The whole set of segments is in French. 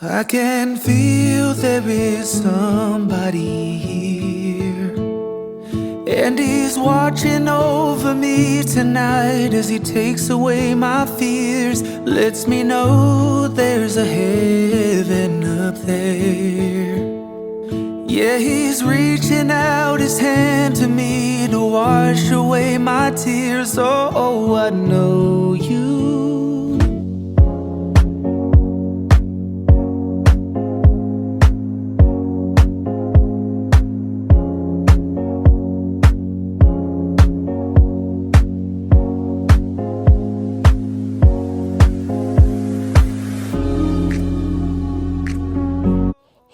I can feel there is somebody here, and he's watching over me tonight as he takes away my fears, lets me know there's a heaven up there. Yeah, he's reaching out his hand to me to wash away my tears. Oh, I know you.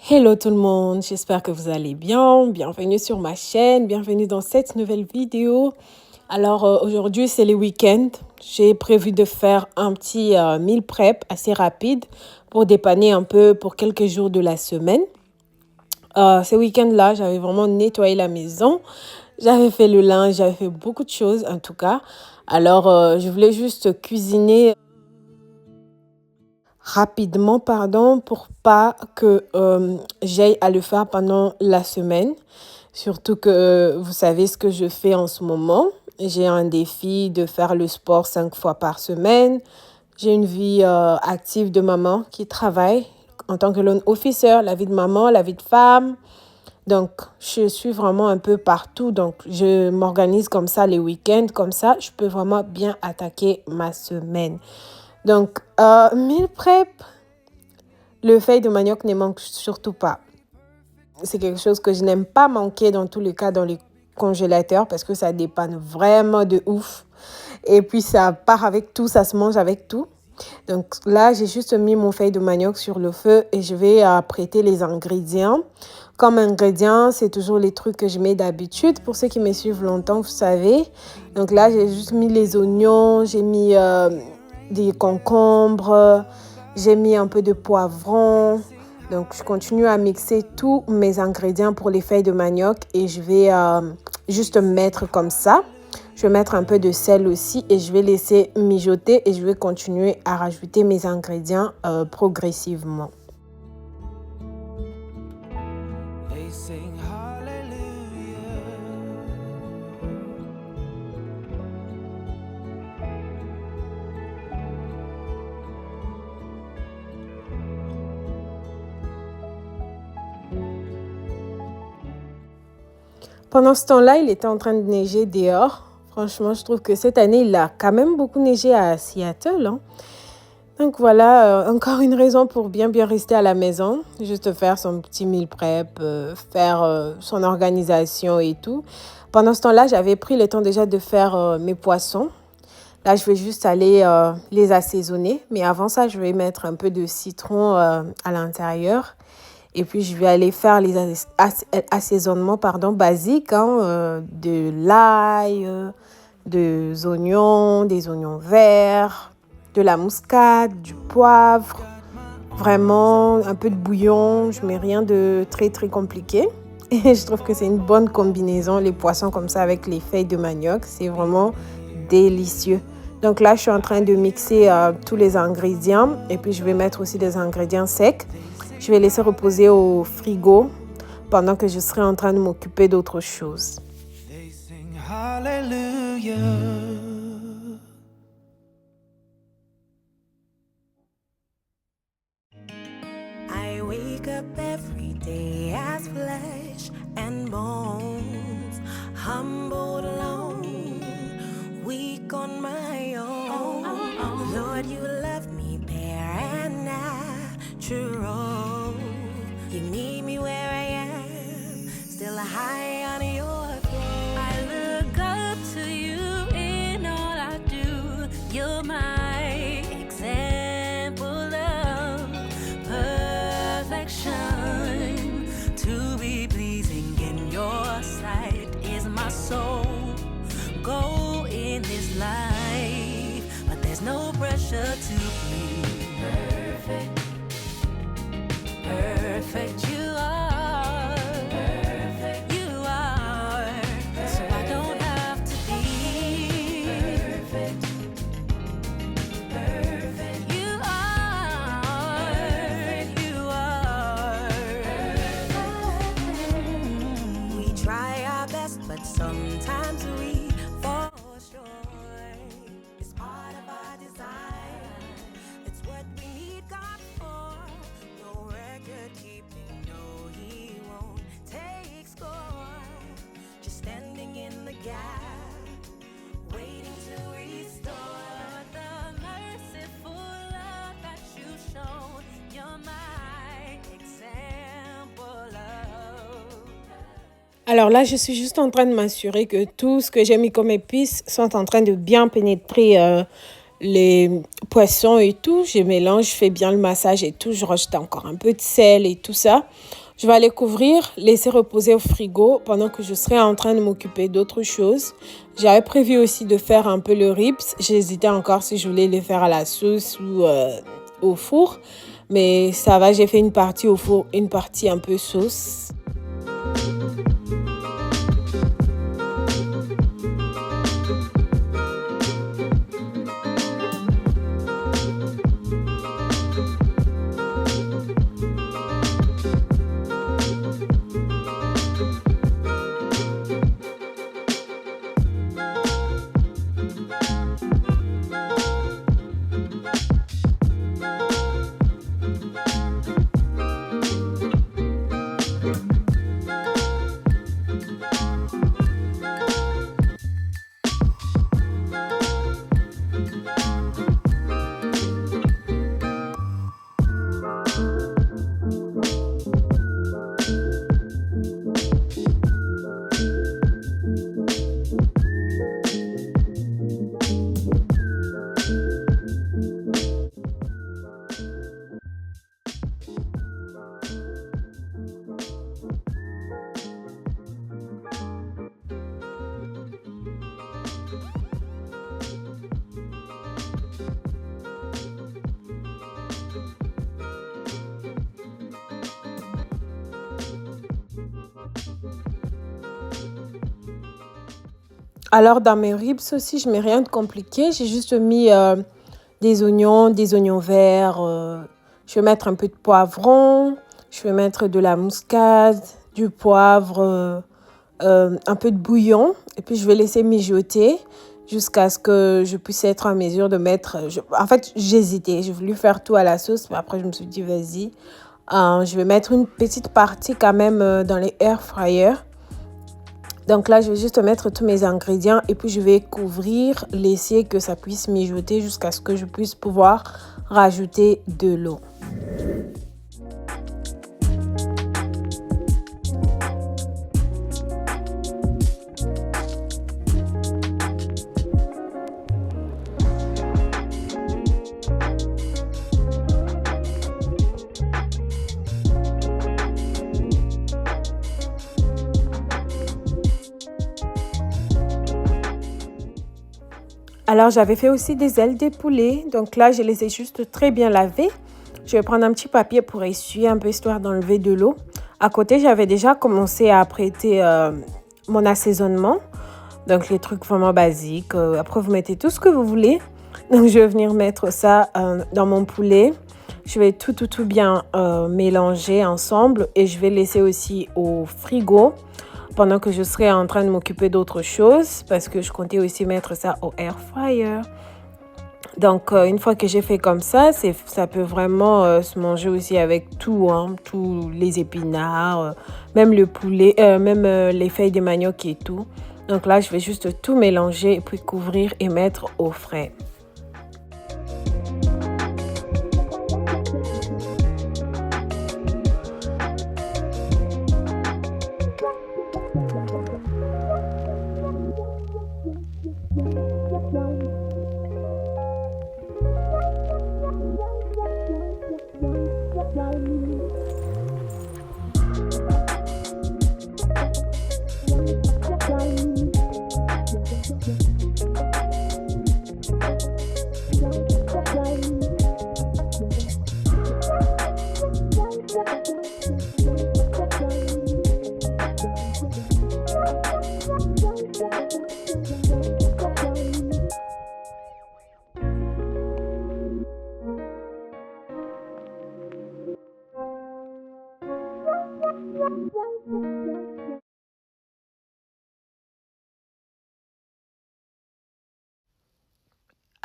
Hello tout le monde, j'espère que vous allez bien. Bienvenue sur ma chaîne, bienvenue dans cette nouvelle vidéo. Alors aujourd'hui c'est le week-end. J'ai prévu de faire un petit meal prep assez rapide pour dépanner un peu pour quelques jours de la semaine. Ce week-end-là, j'avais vraiment nettoyé la maison. J'avais fait le linge, j'avais fait beaucoup de choses en tout cas. Alors je voulais juste cuisiner rapidement, pour pas que j'aille à le faire pendant la semaine. Surtout que vous savez ce que je fais en ce moment. J'ai un défi de faire le sport 5 fois par semaine. J'ai une vie active de maman qui travaille en tant que loan officer, la vie de maman, la vie de femme. Donc, je suis vraiment un peu partout. Donc, je m'organise comme ça les week-ends. Comme ça, je peux vraiment bien attaquer ma semaine. Donc, meal prep, le feuille de manioc ne manque surtout pas. C'est quelque chose que je n'aime pas manquer dans tous les cas dans les congélateurs parce que ça dépanne vraiment de ouf. Et puis, ça part avec tout, ça se mange avec tout. Donc là, j'ai juste mis mon feuille de manioc sur le feu et je vais prêter les ingrédients. Comme ingrédients, c'est toujours les trucs que je mets d'habitude. Pour ceux qui me suivent longtemps, vous savez. Donc là, j'ai juste mis les oignons, j'ai mis des concombres, j'ai mis un peu de poivron. Donc, je continue à mixer tous mes ingrédients pour les feuilles de manioc et je vais juste mettre comme ça. Je vais mettre un peu de sel aussi et je vais laisser mijoter et je vais continuer à rajouter mes ingrédients progressivement. They sing hallelujah. Pendant ce temps-là, il était en train de neiger dehors. Franchement, je trouve que cette année, il a quand même beaucoup neigé à Seattle, hein. Donc voilà, encore une raison pour bien rester à la maison. Juste faire son petit meal prep, faire son organisation et tout. Pendant ce temps-là, j'avais pris le temps déjà de faire mes poissons. Là, je vais juste aller les assaisonner. Mais avant ça, je vais mettre un peu de citron à l'intérieur. Et puis, je vais aller faire les assaisonnements basiques, hein, de l'ail, des oignons verts, de la muscade, du poivre, vraiment un peu de bouillon. Je mets rien de très, très compliqué. Et je trouve que c'est une bonne combinaison, les poissons comme ça avec les feuilles de manioc. C'est vraiment délicieux. Donc là, je suis en train de mixer tous les ingrédients. Et puis, je vais mettre aussi des ingrédients secs. Je vais laisser reposer au frigo pendant que je serai en train de m'occuper d'autres choses. They sing hallelujah. I wake up every day as flesh and bones, humbled alone, weak on my own. Lord, you love me bare and natural. You meet me where I am, still high on your throne. I look up to you in all I do. You're my example of perfection. To be pleasing in your sight is my soul Alors là, je suis juste en train de m'assurer que tout ce que j'ai mis comme épices sont en train de bien pénétrer les poissons et tout. Je mélange, je fais bien le massage et tout. Je rajoute encore un peu de sel et tout ça. Je vais aller couvrir, laisser reposer au frigo pendant que je serai en train de m'occuper d'autres choses. J'avais prévu aussi de faire un peu le ribs. J'hésitais encore si je voulais le faire à la sauce ou au four. Mais ça va, j'ai fait une partie au four, une partie un peu sauce. Alors, dans mes ribs aussi, je mets rien de compliqué. J'ai juste mis des oignons verts. Je vais mettre un peu de poivron. Je vais mettre de la muscade, du poivre, un peu de bouillon. Et puis, je vais laisser mijoter jusqu'à ce que je puisse être en mesure de mettre... En fait, j'hésitais. J'ai voulu faire tout à la sauce, mais après, je me suis dit, vas-y. Je vais mettre une petite partie quand même dans les air fryers. Donc là, je vais juste mettre tous mes ingrédients et puis je vais couvrir, laisser que ça puisse mijoter jusqu'à ce que je puisse pouvoir rajouter de l'eau. Alors, j'avais fait aussi des ailes de poulet. Donc là, je les ai juste très bien lavées. Je vais prendre un petit papier pour essuyer un peu, histoire d'enlever de l'eau. À côté, j'avais déjà commencé à apprêter mon assaisonnement. Donc, les trucs vraiment basiques. Après, vous mettez tout ce que vous voulez. Donc, je vais venir mettre ça dans mon poulet. Je vais tout bien mélanger ensemble. Et je vais laisser aussi au frigo pendant que je serai en train de m'occuper d'autres choses, parce que je comptais aussi mettre ça au air fryer. Donc, une fois que j'ai fait comme ça, ça peut vraiment se manger aussi avec tout, hein, tous les épinards, même le poulet, même les feuilles de manioc et tout. Donc là, je vais juste tout mélanger et puis couvrir et mettre au frais.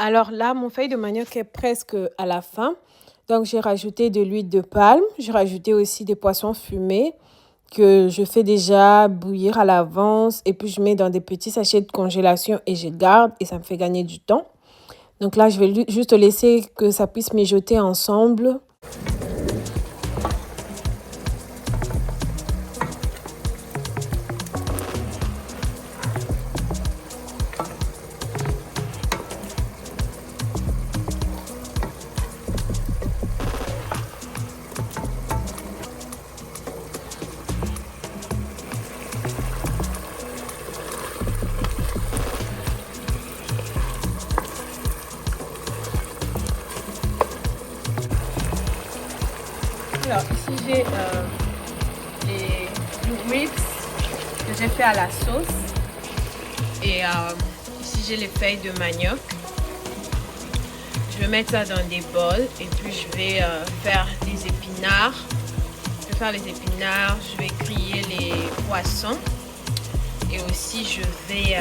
Alors là, mon feuille de manioc est presque à la fin. Donc, j'ai rajouté de l'huile de palme. J'ai rajouté aussi des poissons fumés que je fais déjà bouillir à l'avance. Et puis, je mets dans des petits sachets de congélation et je garde. Et ça me fait gagner du temps. Donc là, je vais juste laisser que ça puisse mijoter ensemble. Alors ici j'ai les ribs que j'ai fait à la sauce. Et ici j'ai les feuilles de manioc. Je vais mettre ça dans des bols et puis je vais faire des épinards. Je vais faire les épinards, je vais griller les poissons. Et aussi je vais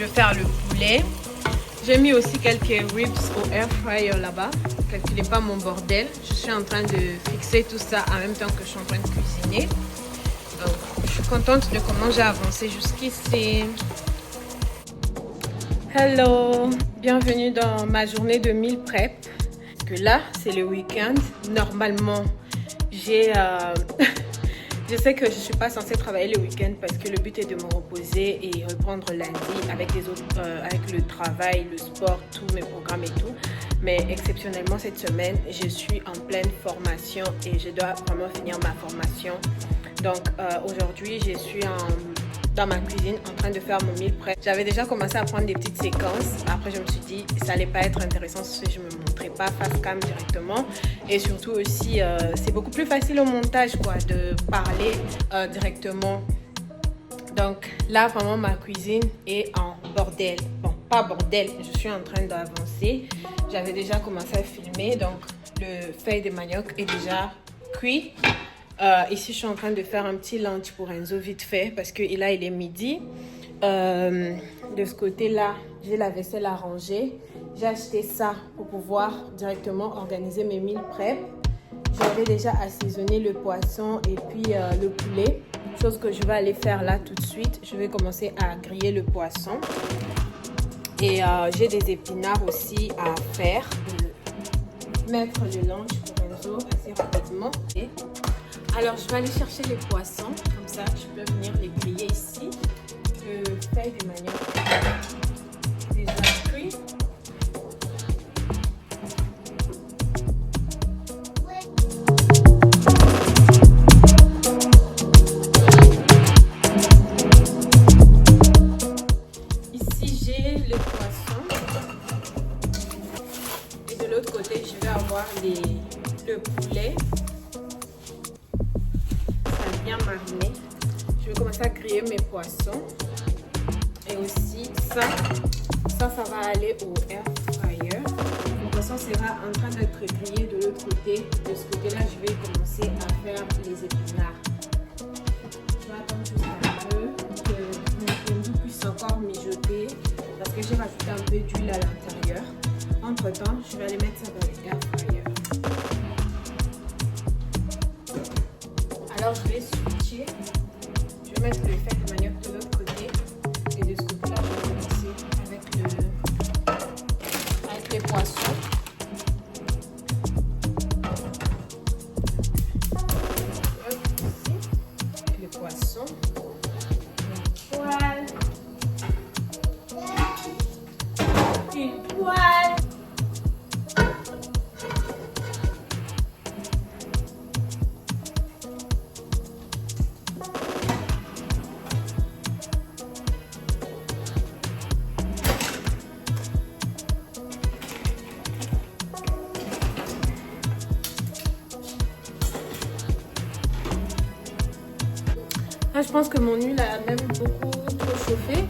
faire le poulet. J'ai mis aussi quelques ribs au air fryer là-bas. Calculez pas mon bordel. Je suis en train de fixer tout ça en même temps que je suis en train de cuisiner. Donc, je suis contente de comment j'ai avancé jusqu'ici. Hello! Bienvenue dans ma journée de meal prep. Parce que là, c'est le week-end. Normalement, je sais que je ne suis pas censée travailler le week-end parce que le but est de me reposer et reprendre lundi avec le travail, le sport, tous mes programmes et tout. Mais exceptionnellement, cette semaine, je suis en pleine formation et je dois vraiment finir ma formation. Donc aujourd'hui, je suis dans ma cuisine en train de faire mon meal prep. J'avais déjà commencé à prendre des petites séquences. Après, je me suis dit ça n'allait pas être intéressant si je ne me montrais pas face cam directement. Et surtout aussi, c'est beaucoup plus facile au montage quoi, de parler directement. Donc là, vraiment, ma cuisine est en bordel. Bon, pas bordel, je suis en train d'avancer. J'avais déjà commencé à filmer. Donc le feuille de manioc est déjà cuit. Ici, je suis en train de faire un petit lunch pour Enzo vite fait parce que là, il est midi. De ce côté-là, j'ai la vaisselle à ranger. J'ai acheté ça pour pouvoir directement organiser mes meal prep. J'avais déjà assaisonné le poisson et puis le poulet. Chose que je vais aller faire là tout de suite. Je vais commencer à griller le poisson. Et j'ai des épinards aussi à faire. Mettre le lunch pour Enzo assez rapidement. Alors, je vais aller chercher les poissons. Comme ça, je peux venir les griller ici. Le feuille de manioc déjà cuit. Ici, j'ai les poissons. Et de l'autre côté, je vais avoir le poulet. Bien mariné. Je vais commencer à griller mes poissons. Et aussi ça va aller au air fryer. Le poisson sera en train d'être grillé de l'autre côté. De ce côté-là, je vais commencer à faire les épinards. Je vais attendre juste un peu que mon fondu puisse encore mijoter parce que j'ai rajouté un peu d'huile à l'intérieur. Entre-temps, je vais aller mettre ça dans le air fryer. Alors je vais switcher, je vais mettre le feuille de manioc de l'autre côté et de ce côté-là je vais commencer avec les poissons. Avec les poissons, une poêle. Là, je pense que mon huile a même beaucoup trop chauffé.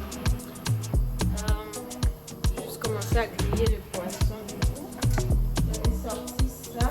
Je vais juste commencer à griller le poisson du coup. J'avais sorti ça.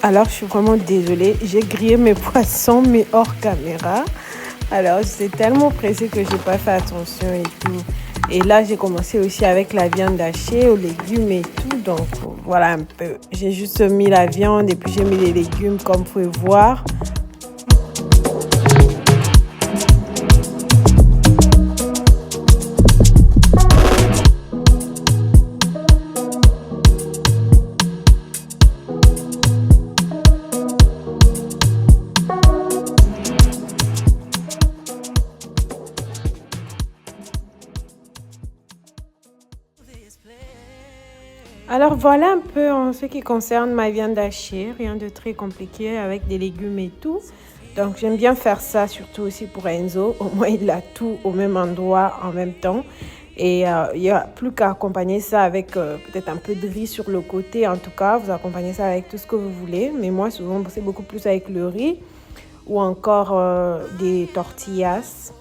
Alors, je suis vraiment désolée. J'ai grillé mes poissons, mais hors caméra. Alors, j'étais tellement pressée que j'ai pas fait attention et tout. Et là, j'ai commencé aussi avec la viande hachée, aux légumes et tout. Donc, voilà un peu. J'ai juste mis la viande et puis j'ai mis les légumes, comme vous pouvez voir. Alors voilà un peu en ce qui concerne ma viande hachée, rien de très compliqué avec des légumes et tout. Donc j'aime bien faire ça, surtout aussi pour Enzo. Au moins il a tout au même endroit en même temps. Et il n'y a plus qu'à accompagner ça avec peut-être un peu de riz sur le côté. En tout cas, vous accompagnez ça avec tout ce que vous voulez. Mais moi, souvent, c'est beaucoup plus avec le riz ou encore des tortillas.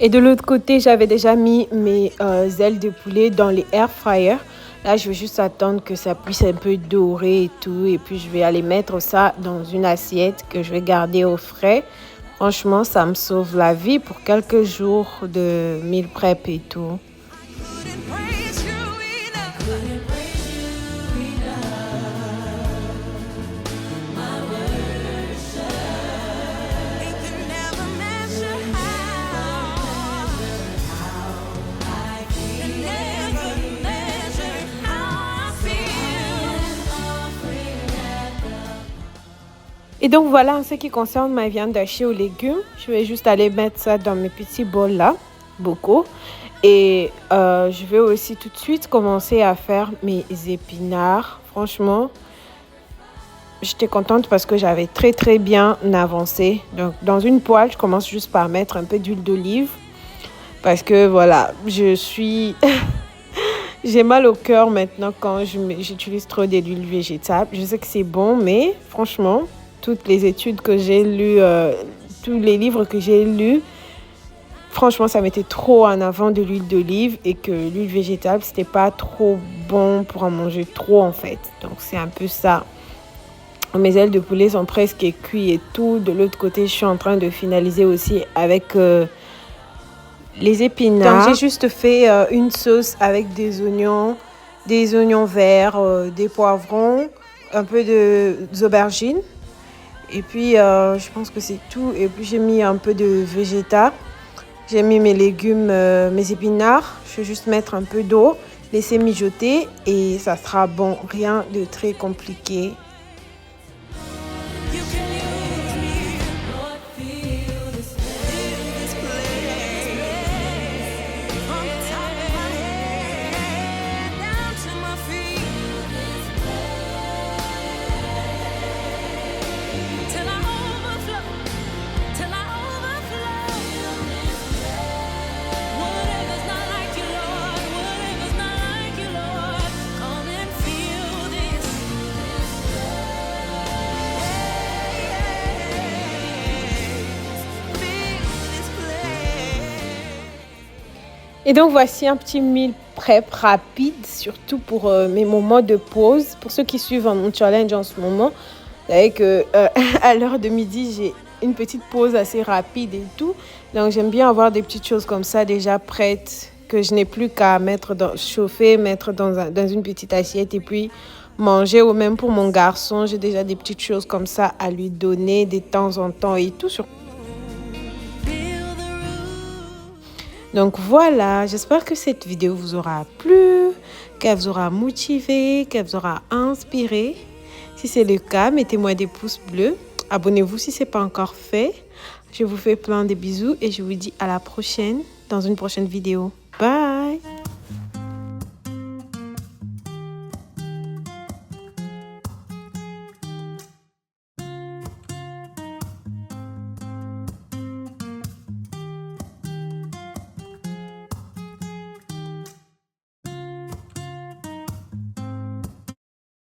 Et de l'autre côté, j'avais déjà mis mes ailes de poulet dans les air fryers. Là, je vais juste attendre que ça puisse un peu dorer et tout. Et puis, je vais aller mettre ça dans une assiette que je vais garder au frais. Franchement, ça me sauve la vie pour quelques jours de meal prep et tout. Et donc voilà, en ce qui concerne ma viande hachée aux légumes, je vais juste aller mettre ça dans mes petits bols là, beaucoup. Et je vais aussi tout de suite commencer à faire mes épinards. Franchement, j'étais contente parce que j'avais très bien avancé. Donc dans une poêle, je commence juste par mettre un peu d'huile d'olive. Parce que voilà, je suis... J'ai mal au cœur maintenant quand j'utilise trop d'huile végétale. Je sais que c'est bon, mais franchement... Toutes les études que j'ai lues, tous les livres que j'ai lus, franchement, ça mettait trop en avant de l'huile d'olive et que l'huile végétale, c'était pas trop bon pour en manger trop en fait. Donc, c'est un peu ça. Mes ailes de poulet sont presque cuites et tout. De l'autre côté, je suis en train de finaliser aussi avec les épinards. Donc, j'ai juste fait une sauce avec des oignons verts, des poivrons, un peu d'aubergines. Et puis, je pense que c'est tout. Et puis, j'ai mis un peu de végéta. J'ai mis mes légumes, mes épinards. Je vais juste mettre un peu d'eau, laisser mijoter et ça sera bon. Rien de très compliqué. Et donc voici un petit meal prep rapide, surtout pour mes moments de pause. Pour ceux qui suivent mon challenge en ce moment, vous savez que à l'heure de midi, j'ai une petite pause assez rapide et tout. Donc j'aime bien avoir des petites choses comme ça déjà prêtes, que je n'ai plus qu'à chauffer, mettre dans une petite assiette et puis manger. Ou même pour mon garçon, j'ai déjà des petites choses comme ça à lui donner de temps en temps et tout. Donc voilà, j'espère que cette vidéo vous aura plu, qu'elle vous aura motivé, qu'elle vous aura inspiré. Si c'est le cas, mettez-moi des pouces bleus. Abonnez-vous si ce n'est pas encore fait. Je vous fais plein de bisous et je vous dis à la prochaine dans une prochaine vidéo. Bye!